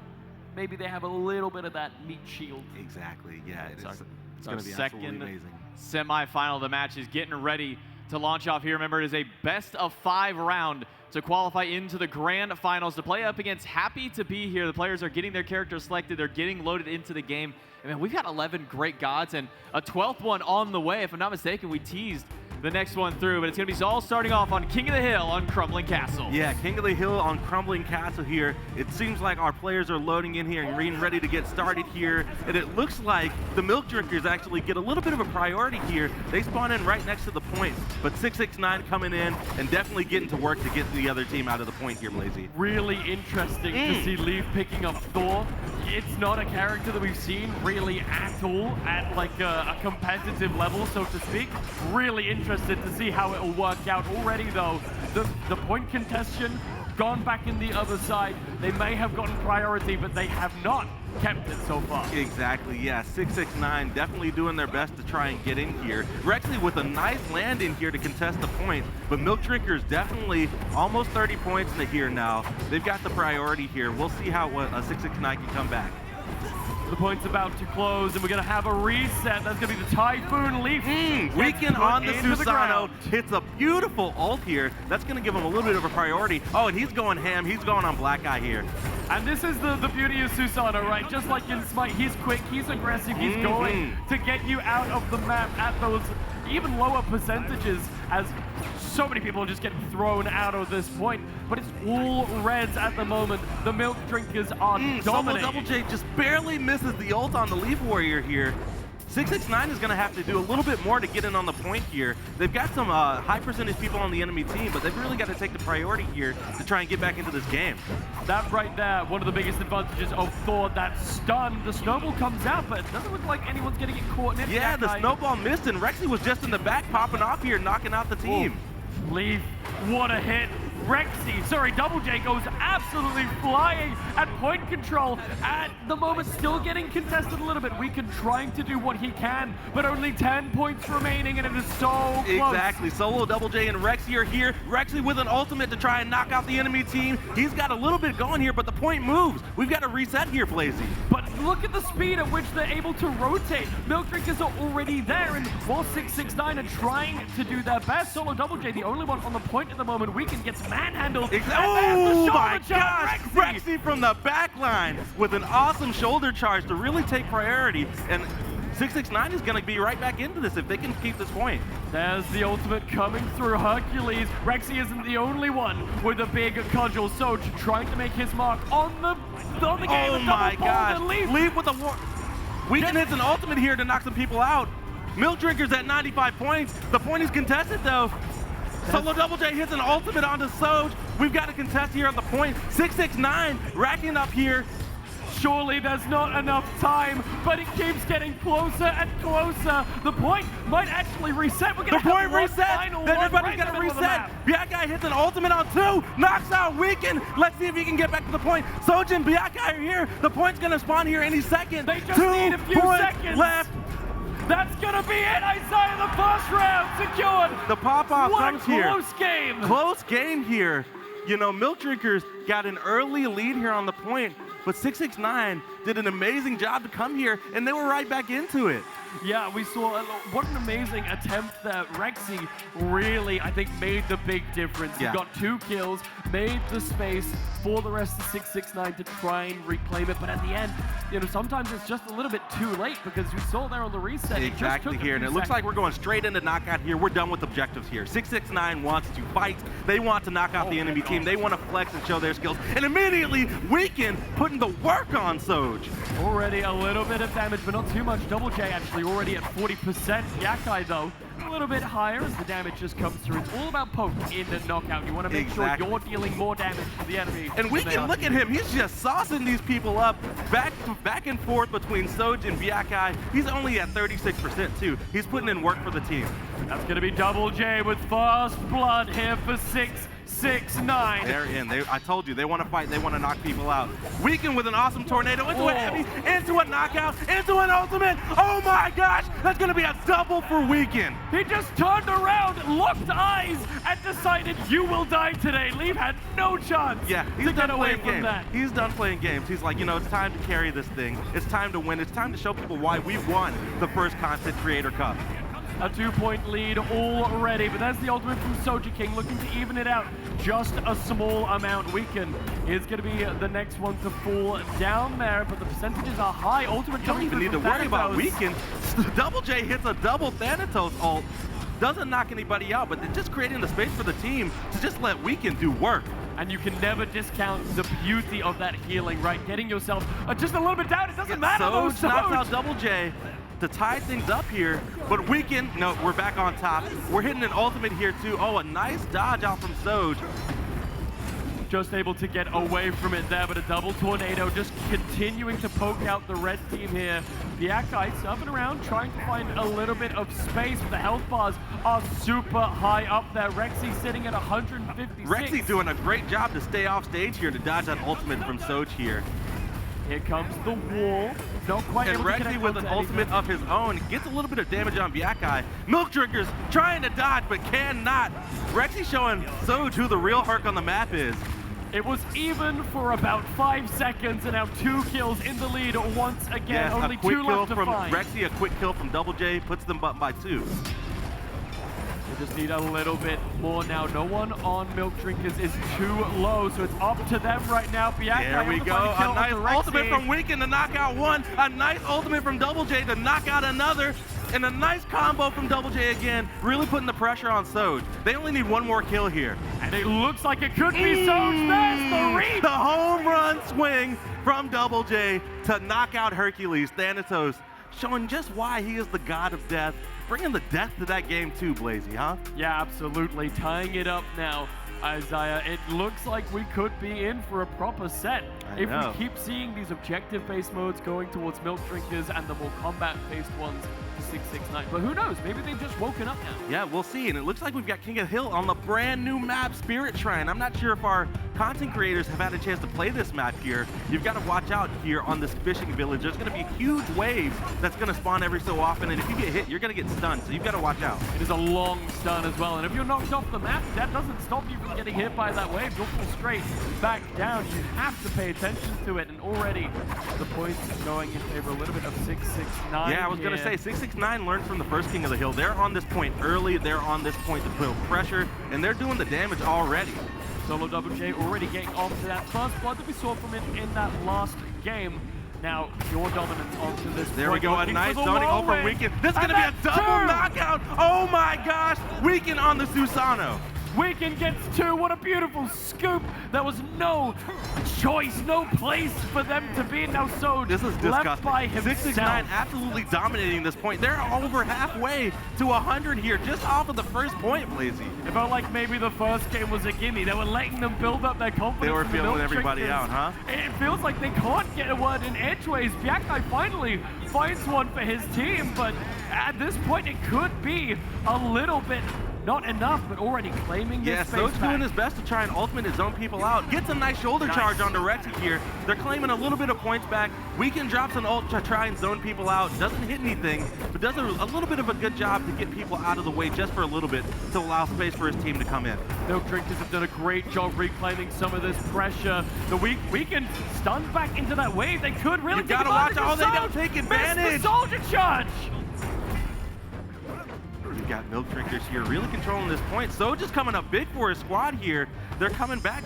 maybe they have a little bit of that meat shield. Exactly, yeah. It's going to be second absolutely amazing. Semifinal of the match is getting ready to launch off here. Remember, it is a best-of-5 round to qualify into the grand finals to play up against Happy to Be Here. The players are getting their characters selected. They're getting loaded into the game. And man, we've got 11 great gods and a 12th one on the way. If I'm not mistaken, we teased the next one through, but it's going to be all starting off on King of the Hill on Crumbling Castle. Yeah, King of the Hill on Crumbling Castle here. It seems like our players are loading in here and getting ready to get started here. And it looks like the Milk Drinkers actually get a little bit of a priority here. They spawn in right next to the point, but 669 coming in and definitely getting to work to get the other team out of the point here, Blazy. Really interesting to see Leaf picking up Thor. It's not a character that we've seen really at all at like a competitive level, so to speak. Really interested to see how it will work out. Already though, the point contention gone back in the other side. They may have gotten priority, but they have not kept it so far. Exactly, yeah. 669 definitely doing their best to try and get in here. Rexy with a nice land in here to contest the point, but Milk Drinkers definitely almost 30 points in the here now. They've got the priority here. We'll see how 669 can come back. The point's about to close, and we're going to have a reset. That's going to be the Typhoon Leaf. Weekend on the into Susano. ground. Hits a beautiful ult here. That's going to give him a little bit of a priority. Oh, and he's going ham. He's going on Black Eye here. And this is the beauty of Susano, right? Just like in Smite, he's quick, he's aggressive, he's going to get you out of the map at those even lower percentages, as so many people are just getting thrown out of this point. But it's all reds at the moment. The Milk Drinkers are Solo dominating. Double J just barely misses the ult on the Leaf Warrior here. 669 is going to have to do a little bit more to get in on the point here. They've got some high percentage people on the enemy team, but they've really got to take the priority here to try and get back into this game. That right there, one of the biggest advantages of Thor, that stun. The snowball comes out, but it doesn't look like anyone's going to get caught in it. Yeah, That the guy- snowball missed, and Rexy was just in the back popping off here, knocking out the team. Leaf, what a hit. Double J goes absolutely flying at point control. At the moment, still getting contested a little bit. Weekend trying to do what he can, but only 10 points remaining, and it is so close. Exactly. Solo Double J and Rexy are here. Rexy with an ultimate to try and knock out the enemy team. He's got a little bit going here, but the point moves. We've got to reset here, Blazy. But look at the speed at which they're able to rotate. Milk Drinkers are already there, and while 669 are trying to do their best, Solo Double J, the only one on the point at the moment, Weekend gets manhandled. Oh my gosh! Rexy from the back line with an awesome shoulder charge to really take priority. And 669 is going to be right back into this if they can keep this point. There's the ultimate coming through Hercules. Rexy isn't the only one with a big cudgel. Soj trying to make his mark on the game. Oh my gosh! Leaf with a war. Weekend hits an ultimate here to knock some people out. Milk Drinkers at 95 points. The point is contested though. Solo Double J hits an ultimate onto Soj. We've got to contest here at the point. 669 racking up here. Surely there's not enough time, but it keeps getting closer and closer. The point might actually reset. We're The gonna have point one resets. final Then one everybody's right in got the to middle of the reset. map. Biakai hits an ultimate on 2. Knocks out Weekend. Let's see if he can get back to the point. Soj and Biakai are here. The point's going to spawn here any second. They just 2 need a few points seconds. left. That's gonna be it, Isaiah. The first round secured. The pop-off What a comes here. close game. Close game here. You know, Milk Drinkers got an early lead here on the point, but 669 did an amazing job to come here, and they were right back into it. Yeah, we saw what an amazing attempt that Rexy really, I think, made the big difference. Yeah. He got 2 kills, made the space for the rest of 669 to try and reclaim it. But at the end, you know, sometimes it's just a little bit too late because we saw there on the reset. it just Exactly took a here, and few it looks like seconds. we're going straight into knockout here. We're done with objectives here. 669 wants to fight. They want to knock out the enemy team. They want to flex and show their skills. And immediately, Weekend putting the work on Soj. Already a little bit of damage, but not too much. Double J actually already at 40%. Yakai, though, a little bit higher as the damage just comes through. It's all about poke in the knockout. You want to make Exactly. sure you're dealing more damage to the enemy. And than we they can are look to at you. him. He's just saucing these people up back and forth between Soj and Biakai. He's only at 36% too. He's putting in work for the team. That's going to be Double J with fast blood here for 669. They're in. I told you, they want to fight. They want to knock people out. Weekend with an awesome tornado into a heavy, into a knockout, into an ultimate. Oh my gosh, that's going to be a double for Weekend. He just turned around, locked eyes, and decided you will die today. Leaf had no chance Yeah, he's to done get away playing from games. that. He's done playing games. He's like, you know, it's time to carry this thing. It's time to win. It's time to show people why we won the first Content Creator Cup. a 2-point lead already. But there's the ultimate from Soldier King, looking to even it out just a small amount. Weekend is going to be the next one to fall down there, but the percentages are high. Ultimate You don't even need to worry about Weekend. Double J hits a double Thanatos ult. Doesn't knock anybody out, but they're just creating the space for the team to just let Weekend do work. And you can never discount the beauty of that healing, right? Getting yourself just a little bit down, it doesn't matter though. Soj knocks out Double J to tie things up here, but Weekend, no, we're back on top. We're hitting an ultimate here too. Oh, a nice dodge out from Soj. Just able to get away from it there, but a double tornado just continuing to poke out the red team here. The Akai surfing around, trying to find a little bit of space, but the health bars are super high up there. Rexy sitting at 156. Rexy doing a great job to stay off stage here to dodge that ultimate from Soj here. Here comes the wall. Not quite And able to Rexy connect with an onto ultimate anything. of his own gets a little bit of damage on Biakai. Milk Drinkers trying to dodge but cannot. Rexy showing Soj who the real Herc on the map is. It was even for about 5 seconds, and now 2 kills in the lead once again. Yes, Only a quick 2 kill left to from find. Rexy, a quick kill from Double J puts them up by 2. We just need a little bit more now. No one on Milk Drinkers is too low, so it's up to them right now. Biakai There we able to go. find a kill A nice onto Rexy. ultimate from Weekend to knock out one. A nice ultimate from Double J to knock out another. And a nice combo from Double J again, really putting the pressure on Soj. They only need one more kill here. And it looks like it could be Soj. There's the reach. The home run swing from Double J to knock out Hercules, Thanatos, showing just why he is the god of death, bringing the death to that game too, Blazy, huh? Yeah, absolutely. Tying it up now. Isaiah, it looks like we could be in for a proper set. If know. we keep seeing these objective-based modes going towards Milk Drinkers and the more combat-based ones to 669. But who knows? Maybe they've just woken up now. Yeah, we'll see. And it looks like we've got King of the Hill on the brand new map, Spirit Shrine. I'm not sure if our content creators have had a chance to play this map here. You've got to watch out here on this fishing village. There's going to be huge waves that's going to spawn every so often. And if you get hit, you're going to get stunned. So you've got to watch out. It is a long stun as well. And if you're knocked off the map, that doesn't stop you from getting hit by that wave. You'll fall straight back down. You have to pay attention to it. And already the points going in favor a little bit of 669. Yeah, I was going to say 669 learned from the first King of the Hill. They're on this point early. They're on this point to build pressure. And they're doing the damage already. Solo Double J already getting off to that first blood that we saw from him in that last game. Now, pure dominance onto this. There we go, a looking nice for the zoning low ult from win. Weekend. This is And going to be a that's double two. knockout. Oh my gosh, Weekend on the Susano. Weekend gets 2. What a beautiful scoop. There was no choice, no place for them to be. Now Soj This is left disgusting. by himself. 669 absolutely dominating this point. They're over halfway to 100 here, just off of the first point, Blazy. It felt like maybe the first game was a gimme. They were letting them build up their confidence. They were in the feeling Milk everybody Drinkers. out, huh? It feels like they can't get a word in edgeways. Biakai finally finds one for his team, but at this point it could be a little bit not enough, but already claiming Yeah, this space Soj back. doing his best to try and ultimate his own people out. Gets a nice shoulder charge onto Rexy here. They're claiming a little bit of points back. Weekend drops an ult to try and zone people out. Doesn't hit anything, but does a little bit of a good job to get people out of the way just for a little bit to allow space for his team to come in. Milk Drinkers have done a great job reclaiming some of this pressure. The Weekend stunned back into that wave. They could really You take gotta watch advantage how of they don't Soj. take Missed advantage. the soldier charge. We've got Milk Drinkers here really controlling this point. Soj is coming up big for his squad here. They're coming back.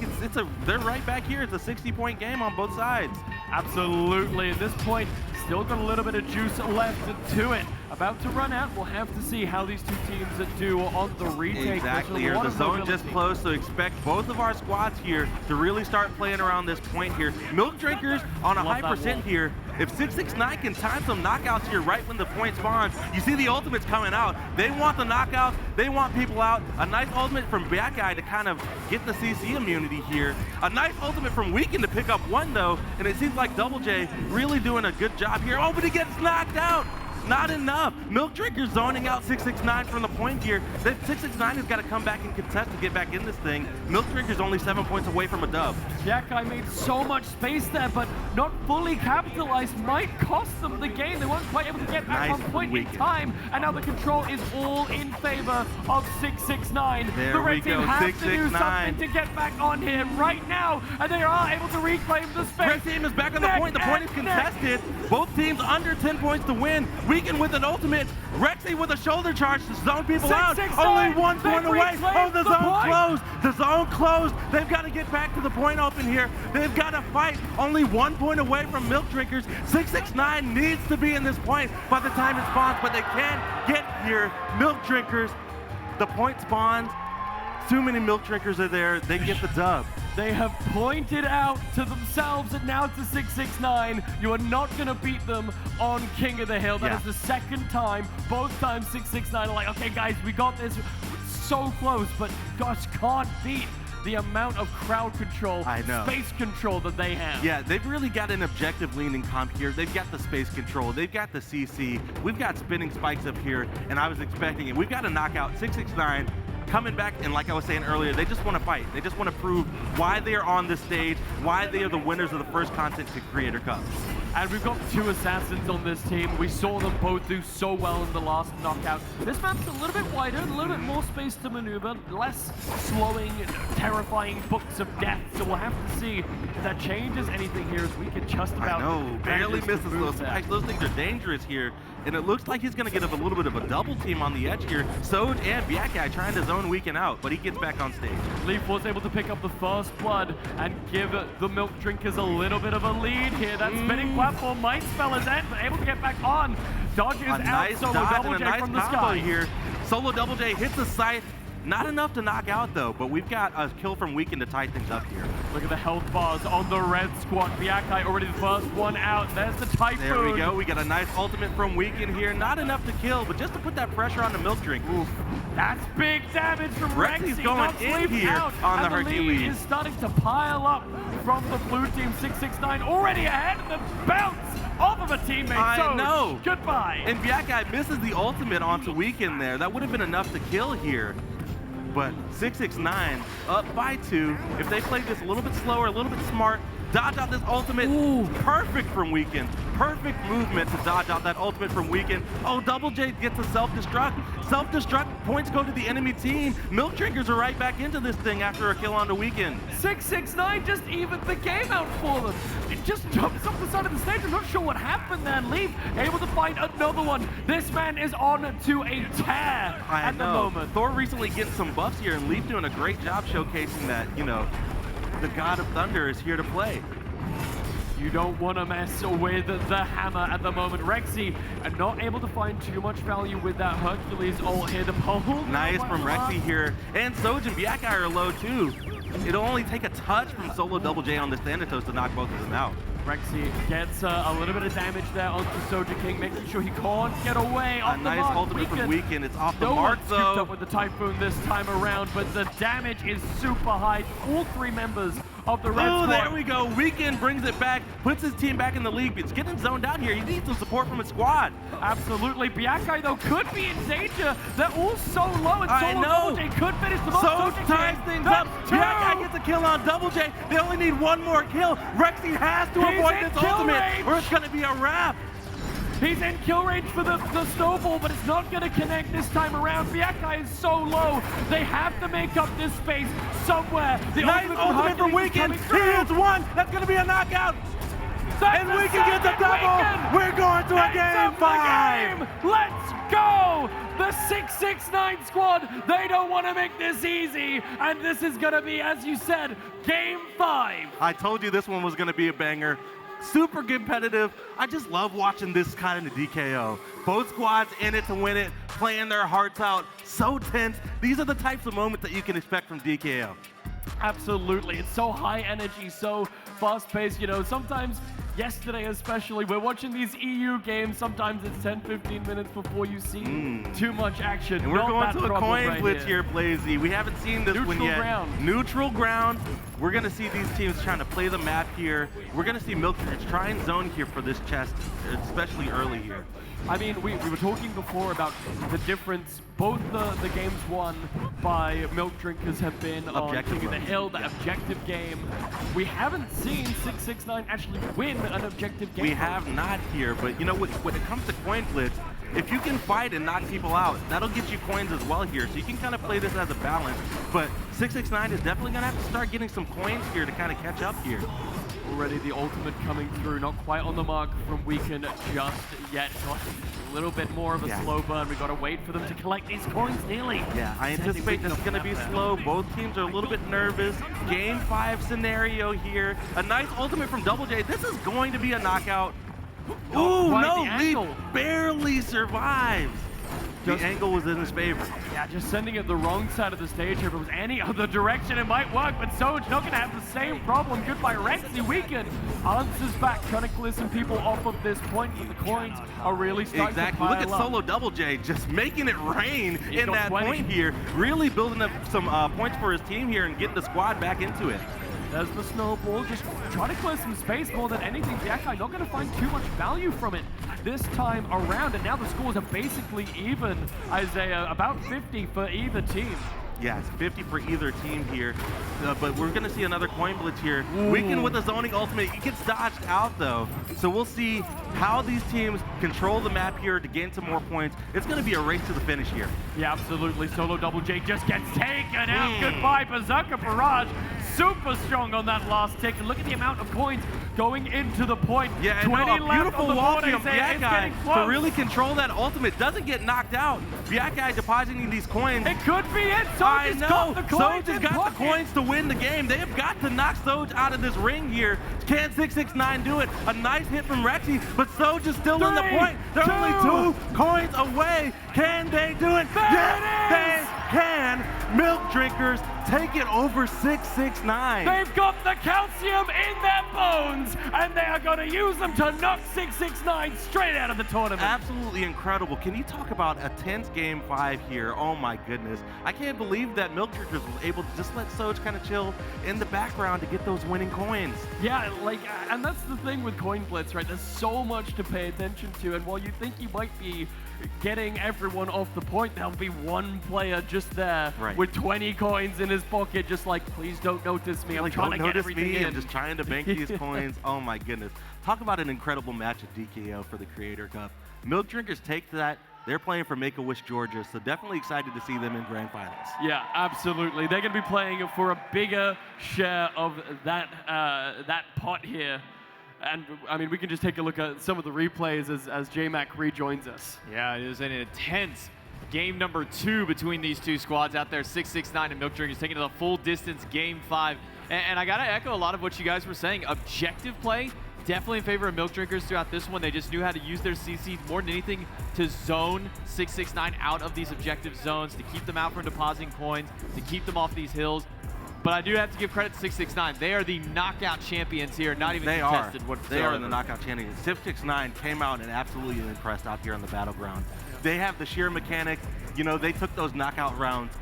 They're right back here. It's a 60-point game on both sides. Absolutely. At this point, still got a little bit of juice left to it. About to run out. We'll have to see how these two teams do on the retake. Exactly. There's a Here, lot the of zone just mobility. closed, so expect both of our squads here to really start playing around this point here. Milk Drinkers on a Love high that percent wall. here. If 669 can time some knockouts here right when the point spawns, you see the ultimates coming out. They want the knockouts. They want people out. A nice ultimate from Bad Guy to kind of get the CC immunity here. A nice ultimate from Weekend to pick up one, though, and it seems like Double J really doing a good job here. Oh, but he gets knocked out. Not enough. Milk Drinkers zoning out 669 from the point here. 669 has got to come back and contest to get back in this thing. Milk Drinkers only 7 points away from a dub. Jack-Eye made so much space there, but not fully capitalized. Might cost them the game. They weren't quite able to get back Nice on point in Weekend. time, and now the control is all in favor of 669. There the we red team go, has to do 669. something to get back on here right now, and they are able to reclaim the space. Red team is back on the point. The point is contested. Both teams under 10 points to win. Weekend with an ultimate. Rexy with a shoulder charge to zone people out. 6-6-9. Only 1 point They away. reclaimed Oh, the the zone point. closed. The zone closed. They've got to get back to the point open here. They've got to fight. Only 1 point away from Milk Drinkers. 669 needs to be in this point by the time it spawns, but they can't get here. Milk Drinkers, the point spawns. Too many Milk Drinkers are there. They get the dub. They have pointed out to themselves and now to 669, you are not going to beat them on King of the Hill. That Yeah. is the second time. Both times 669 are like, okay, guys, we got this. So close, but gosh, can't beat the amount of crowd control, I know. space control that they have. Yeah, they've really got an objective leaning comp here. They've got the space control. They've got the CC. We've got spinning spikes up here, and I was expecting it. We've got a knockout 669 coming back, and like I was saying earlier, they just want to fight. They just want to prove why they are on this stage, why they are the winners of the first Content Creator Cup. And we've got 2 assassins on this team. We saw them both do so well in the last knockout. This map's a little bit wider, a little bit more space to maneuver, less slowing, terrifying books of death. So we'll have to see if that changes anything here as we can just about I know, barely manage to misses move those that. spikes. Those things are dangerous here, and it looks like he's going to get a little bit of a double team on the edge here. Soj and Biakai trying to zone Weekend out, but he gets back on stage. Leaf was able to pick up the first blood and give the Milk Drinkers a little bit of a lead here. That spinning platform might spell his end, but able to get back on. Dodges A out nice Solo dodge Double and a J nice from the combo sky. here. Solo Double J hits the scythe. Not enough to knock out though, but we've got a kill from Weekend to tie things up here. Look at the health bars on the red squad. Biakai already the first one out. There's the Typhoon. There we go. We got a nice ultimate from Weekend here. Not enough to kill, but just to put that pressure on the Milk Drink. Oof. That's big damage from Rexy's Rexy. going Knocks in Leaf here out, on the and Hercules. lead is starting to pile up from the blue team. 669 already ahead, and the bounce off of a teammate. I So, know. goodbye. And Biakai misses the ultimate onto Weekend there. That would have been enough to kill here. But 669 up by 2. If they played this a little bit slower, a little bit smart, dodge out this ultimate. Ooh. Perfect from Weekend. Perfect movement to dodge out that ultimate from Weekend. Oh, Double J gets a self-destruct. Self-destruct, points go to the enemy team. Milk Drinkers are right back into this thing after a kill on the Weekend. 669 just evened the game out for them. It just jumps up the side of the stage. I'm not sure what happened there. Leaf able to find another one. This man is on to a tear at the moment. Thor recently getting some buffs here, and Leaf doing a great job showcasing that, you know, the God of Thunder is here to play. You don't want to mess with the hammer at the moment. Rexy not able to find too much value with that Hercules ult here to pull. Nice from Rexy here. And Soj and Biakai are low too. It'll only take a touch from Solo Double J on this Thanatos to knock both of them out. Rexy gets a little bit of damage there onto Soja King, making sure he can't get away off A the nice mark. ultimate from Weekend. It's off the No mark one scooped though. up with the Typhoon this time around, but the damage is super high. All 3 members of the Red Oh, Squad. there we go. Weekend brings it back, puts his team back in the league. It's getting zoned out here. He needs some support from his squad. Absolutely. Biakai, though, could be in danger. They're all so low, and I Solo know. Double J could finish them off. So Soja ties King, things that's up. 2. Biakai gets a kill on Double J. They only need one more kill. Rexy has to He's avoid in this kill ultimate, range. or it's going to be a wrap. He's in kill range for the snowball, but it's not going to connect this time around. Biakai is so low. They have to make up this space somewhere. The Nice ultimate from Hercules is Weekend. coming He through. hits one. That's going to be a knockout. That's And the Weekend gets a second double. Weekend. We're going to a Ends game up the 5. game. Let's go. The 669 squad, they don't want to make this easy. And this is going to be, as you said, game 5. I told you this one was going to be a banger. Super competitive. I just love watching this kind of DKO. Both squads in it to win it, playing their hearts out. So tense. These are the types of moments that you can expect from DKO. Absolutely. It's so high energy, so fast paced. You know, sometimes, yesterday especially, we're watching these EU games. Sometimes it's 10-15 minutes before you see too much action. And we're Not going that to a problem coin right blitz here, Blazy. We haven't seen this one Neutral yet. ground. Neutral ground. We're going to see these teams trying to play the map here. We're going to see Milk Drinkers try and zone here for this chest, especially early here. I mean, we were talking before about the difference. Both the games won by Milk Drinkers have been Objective on King of the runs. Hill, the objective game. We haven't seen 669 actually win an objective game. We have not here, but you know, when it comes to coin blitz, if you can fight and knock people out, that'll get you coins as well here. So you can kind of play this as a balance. But 669 is definitely going to have to start getting some coins here to kind of catch up here. Already the ultimate coming through, not quite on the mark from Weekend just yet. little bit more of a Yeah. slow burn. We've got to wait for them to collect these coins nearly. Yeah, I anticipate this is going to be slow. Both teams are a little bit nervous. Game 5 scenario here. A nice ultimate from Double J. This is going to be a knockout. Ooh, quite no, the Lee angle. barely survives. The angle was in his favor. Yeah, just sending it the wrong side of the stage. If it was any other direction, it might work, but Soj not going to have the same problem. Goodbye, Rexy. Weekend answers back, trying to clear some people off of this point, but the coins are really starting Exactly. to Look pile at up. Solo Double J just making it rain He's in got that 20. point here. Really building up some points for his team here and getting the squad back into it. There's the snowball, just trying to clear some space more than anything. Yakai not going to find too much value from it this time around, and now the scores are basically even, Isaiah, about 50 for either team. Yeah, it's 50 for either team here, but we're going to see another coin blitz here. Ooh. Weekend with a zoning ultimate. He gets dodged out, though. So we'll see how these teams control the map here to gain some more points. It's going to be a race to the finish here. Yeah, absolutely. Solo Double J just gets taken out. Goodbye, Berserker Barrage. Super strong on that last tick. And look at the amount of coins going into the point. Yeah, and 20 no, a left beautiful on the wall board. from Isaiah. It's Biakai getting to close. really control that ultimate. Doesn't get knocked out. Biakai depositing these coins. It could be it. I Soj has know. got the coins Soj has in got pocket. the coins to win the game. They have got to knock Soj out of this ring here. Can 669 do it? A nice hit from Rexy, but Soj is still in the 3, point. They're 2. only 2 coins away. Can they do it? There Yes, it they can. Milk Drinkers take it over 669. They've got the calcium in their bones, and they are going to use them to knock 669 straight out of the tournament. Absolutely incredible. Can you talk about a tense game 5 here? Oh my goodness. I can't believe that Milk Drinkers was able to just let Soj kind of chill in the background to get those winning coins. Yeah, like, and that's the thing with Coin Blitz, right? There's so much to pay attention to, and while you think you might be getting everyone off the point, there'll be one player just there Right. with 20 coins in his pocket, just like, please don't notice me. I'm Like, trying don't to get notice everything me. in. I'm just trying to bank these coins. Oh my goodness. Talk about an incredible match at DKO for the Creator Cup. Milk Drinkers take that. They're playing for Make-A-Wish, Georgia, so definitely excited to see them in grand finals. Yeah, absolutely. They're going to be playing for a bigger share of that that pot here. And, I mean, we can just take a look at some of the replays as J-Mac rejoins us. Yeah, it was an intense game number 2 between these two squads out there. 669 and Milk Drinkers taking it the full distance game 5. And I got to echo a lot of what you guys were saying. Objective play, definitely in favor of Milk Drinkers throughout this one. They just knew how to use their CCs more than anything to zone 669 out of these objective zones, to keep them out from depositing coins, to keep them off these hills. But I do have to give credit to 669. They are the knockout champions here, not even They are. contested whatsoever. They are the knockout champions. 669 came out and absolutely impressed out here on the battleground. They have the sheer mechanics. You know, they took those knockout rounds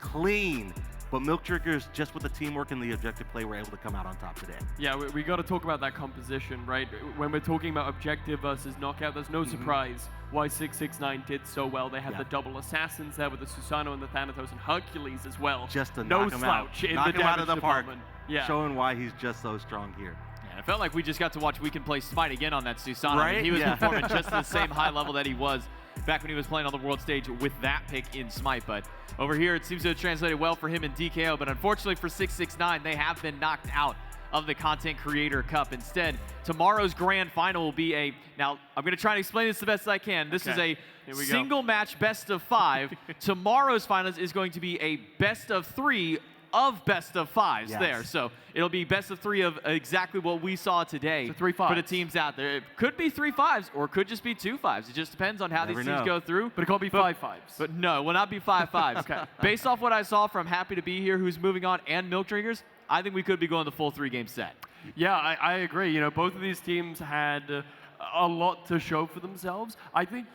clean. But Milk Drinkers, just with the teamwork and the objective play, were able to come out on top today. Yeah, we got to talk about that composition, right? When we're talking about objective versus knockout, there's no surprise why 669 did so well. They had Yeah. the double assassins there with the Susano and the Thanatos and Hercules as well. Just to no knock him out. slouch in Knock the him out of damage the park. department. Yeah. Showing why he's just so strong here. Yeah, it felt like we just got to watch Weekend play Smite again on that Susano. Right? I mean, he was Yeah. performing just at the same high level that he was back when he was playing on the world stage with that pick in Smite. But over here, it seems to have translated well for him in DKO. But unfortunately for 669, they have been knocked out of the Content Creator Cup. Instead, tomorrow's grand final will be a, now I'm going to try and explain this the best I can. This is Okay. a Here we go. single match best of 5. Tomorrow's finals is going to be a best of 3 of best of 5s Yes. there. So it'll be best of 3 of exactly what we saw today So 3 for the 5s. teams out there. It could be 3 5s or it could just be 2 5s. It just depends on how Never these teams know. go through. But it can't be 5 5s. But no, it will not be 5 5s. Okay. Based off what I saw from Happy to Be Here, who's moving on, and Milk Drinkers, I think we could be going the full 3-game set. Yeah, I agree. You know, both of these teams had a lot to show for themselves. I think,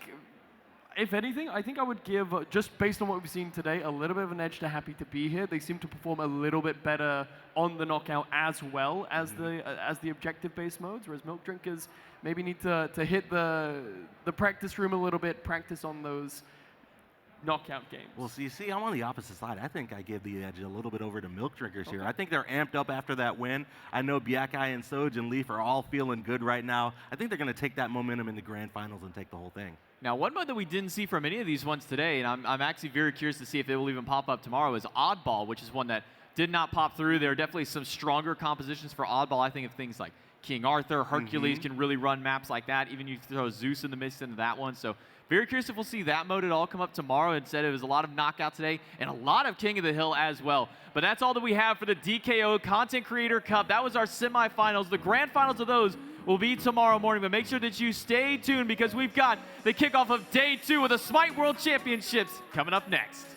if anything, I think I would give, just based on what we've seen today, a little bit of an edge to Happy to Be Here. They seem to perform a little bit better on the knockout as well as the objective-based modes, whereas Milk Drinkers maybe need to hit the practice room a little bit, practice on those knockout games. Well, so you see, I'm on the opposite side. I think I give the edge a little bit over to Milk Drinkers here. I think they're amped up after that win. I know Biakai and Soj and Leaf are all feeling good right now. I think they're going to take that momentum in the grand finals and take the whole thing. Now, one mode that we didn't see from any of these ones today, and I'm actually very curious to see if it will even pop up tomorrow, is Oddball, which is one that did not pop through. There are definitely some stronger compositions for Oddball. I think of things like King Arthur, Hercules can really run maps like that. Even you throw Zeus in the mix into that one. So very curious if we'll see that mode at all come up tomorrow. Instead, it was a lot of knockout today and a lot of King of the Hill as well. But that's all that we have for the DKO Content Creator Cup. That was our semifinals. The grand finals of those will be tomorrow morning. But make sure that you stay tuned because we've got the kickoff of day 2 of the SMITE World Championships coming up next.